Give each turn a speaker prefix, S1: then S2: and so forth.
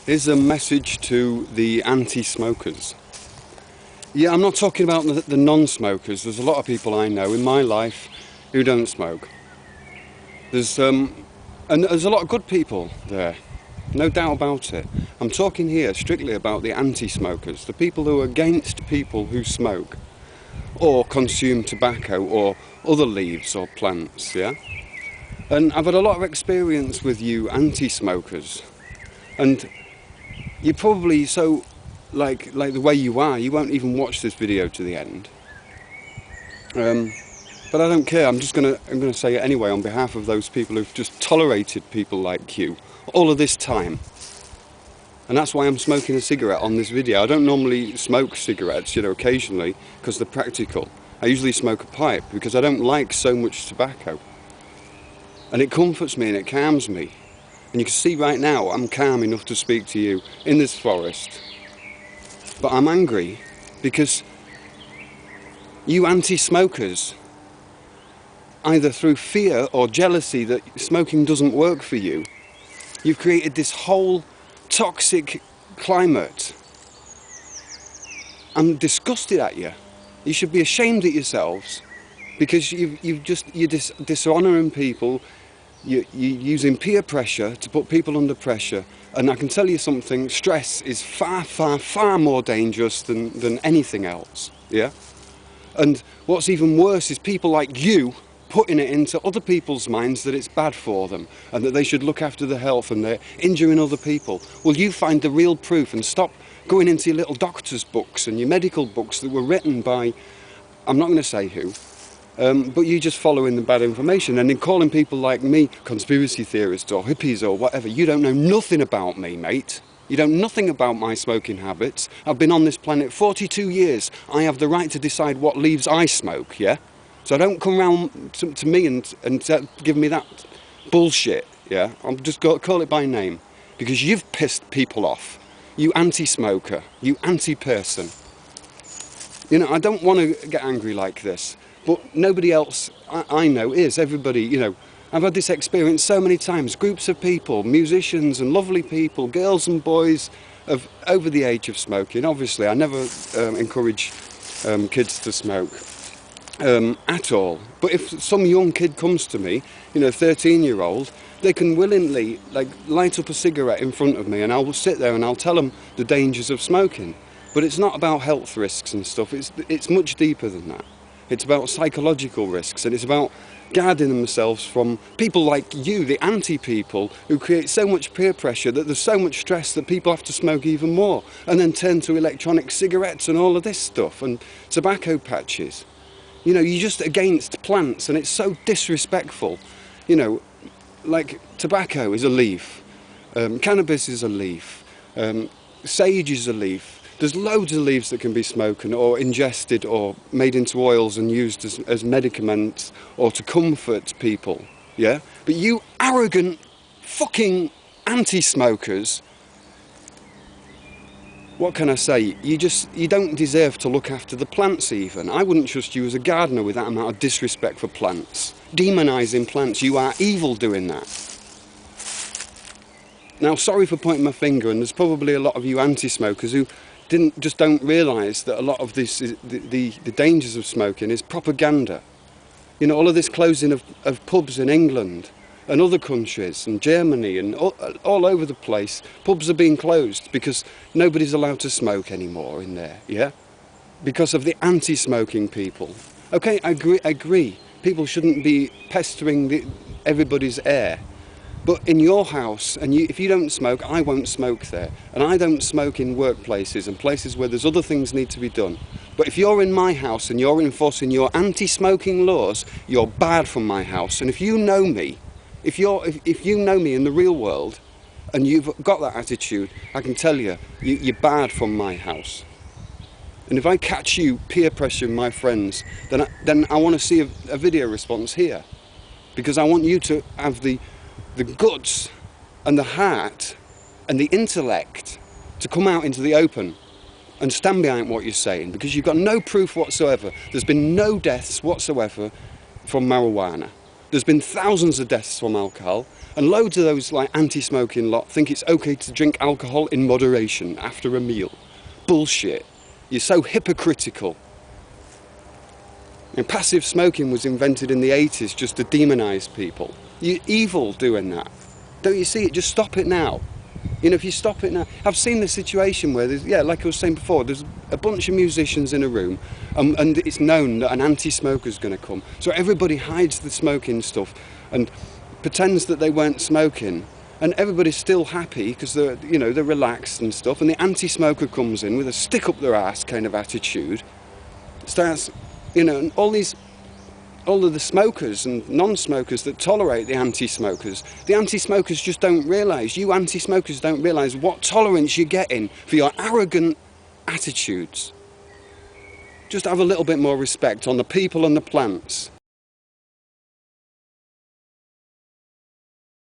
S1: Here's a message to the anti-smokers. Yeah, I'm not talking about the non-smokers. There's a lot of people I know in my life who don't smoke. And there's a lot of good people there, no doubt about it. I'm talking here strictly about the anti-smokers, the people who are against people who smoke or consume tobacco or other leaves or plants, yeah? And I've had a lot of experience with you anti-smokers, and you're probably so like the way you are, you won't even watch this video to the end. But I don't care. I'm gonna say it anyway on behalf of those people who've just tolerated people like you all of this time. And that's why I'm smoking a cigarette on this video. I don't normally smoke cigarettes, occasionally, because they're practical. I usually smoke a pipe because I don't like so much tobacco. And it comforts me and it calms me. And you can see right now I'm calm enough to speak to you in this forest. But I'm angry because you anti-smokers, either through fear or jealousy that smoking doesn't work for you, you've created this whole toxic climate. I'm disgusted at you. You should be ashamed at yourselves because you're dishonouring people. You're using peer pressure to put people under pressure. And I can tell you something, stress is far, far, far more dangerous than anything else, yeah? And what's even worse is people like you putting it into other people's minds that it's bad for them and that they should look after their health and they're injuring other people. Well, you find the real proof and stop going into your little doctor's books and your medical books that were written by, I'm not going to say who, but you just following the bad information and then calling people like me conspiracy theorists or hippies or whatever. You don't know nothing about me, mate. You don't know nothing about my smoking habits. I've been on this planet 42 years. I have the right to decide what leaves I smoke, yeah? So don't come round to me and give me that bullshit, yeah? I'll just call it by name. Because you've pissed people off. You anti-smoker. You anti-person. I don't want to get angry like this. But nobody else I know is. Everybody, I've had this experience so many times. Groups of people, musicians and lovely people, girls and boys of over the age of smoking. Obviously, I never encourage kids to smoke at all. But if some young kid comes to me, 13-year-old, they can willingly light up a cigarette in front of me and I will sit there and I'll tell them the dangers of smoking. But it's not about health risks and stuff. It's much deeper than that. It's about psychological risks and it's about guarding themselves from people like you, the anti-people, who create so much peer pressure that there's so much stress that people have to smoke even more and then turn to electronic cigarettes and all of this stuff and tobacco patches. You're just against plants and it's so disrespectful. Like tobacco is a leaf, cannabis is a leaf, sage is a leaf. There's loads of leaves that can be smoked or ingested or made into oils and used as medicaments or to comfort people, yeah? But you arrogant fucking anti-smokers, what can I say? You don't deserve to look after the plants even. I wouldn't trust you as a gardener with that amount of disrespect for plants. Demonising plants, you are evil doing that. Now, sorry for pointing my finger, and there's probably a lot of you anti-smokers who don't realise that a lot of this is the dangers of smoking is propaganda. All of this closing of pubs in England and other countries and Germany and all over the place, pubs are being closed because nobody's allowed to smoke anymore in there, yeah? Because of the anti-smoking people. Okay, I agree. People shouldn't be pestering everybody's air. But in your house, and if you don't smoke, I won't smoke there. And I don't smoke in workplaces and places where there's other things need to be done. But if you're in my house and you're enforcing your anti-smoking laws, you're bad from my house. And if you know me, if you know me in the real world, and you've got that attitude, I can tell you, you're bad from my house. And if I catch you peer pressuring my friends, then I want to see a video response here. Because I want you to have the guts and the heart and the intellect to come out into the open and stand behind what you're saying, because you've got no proof whatsoever. There's been no deaths whatsoever from marijuana. There's been thousands of deaths from alcohol, and loads of those like anti-smoking lot think it's okay to drink alcohol in moderation after a meal. Bullshit. You're so hypocritical. And passive smoking was invented in the 80s just to demonise people. You're evil doing that. Don't you see it? Just stop it now. You know, if you stop it now. I've seen the situation where there's, yeah, like I was saying before, there's a bunch of musicians in a room, and it's known that an anti-smoker's going to come. So everybody hides the smoking stuff and pretends that they weren't smoking, and everybody's still happy because they're, you know, they're relaxed and stuff. And the anti-smoker comes in with a stick up their ass kind of attitude, starts, you know, and all of the smokers and non-smokers that tolerate the anti-smokers just don't realise, you anti-smokers don't realise what tolerance you're getting for your arrogant attitudes. Just have a little bit more respect on the people and the plants.